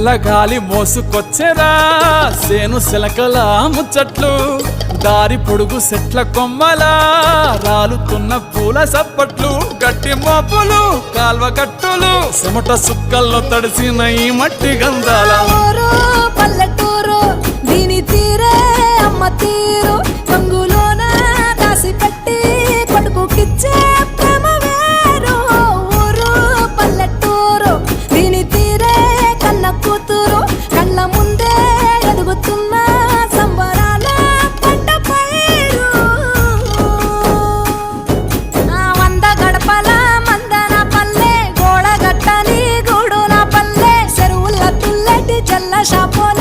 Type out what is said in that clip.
చల్లగాలి మోసుకొచ్చెరా సేను సిలకల ముచ్చట్లు దారి పొడుగు సెట్ల కొమ్మలా రాలుతున్న పూల సప్పట్లు గట్టి మోపులు కాల్వ గట్టులు చెమట సుక్కల్లో తడిసిన ఈ మట్టి గంధాల పల్లెటూరు దీని తీరే అమ్మ తీరు రంగులోన దాసి పెట్టి కొడుకుకిచ్చే ప్రేమ వేరు ఊరు పల్లెటూరు దీని తీరే కన్న కూతురు కళ్ళ ముందే ఎదుగుతున్న సంబరాల పంట పైరు వంద గడపల మందన పల్లె గోడ గట్టని గూడున పల్లె చెరువుల తుల్లటి జల్ల షాపోని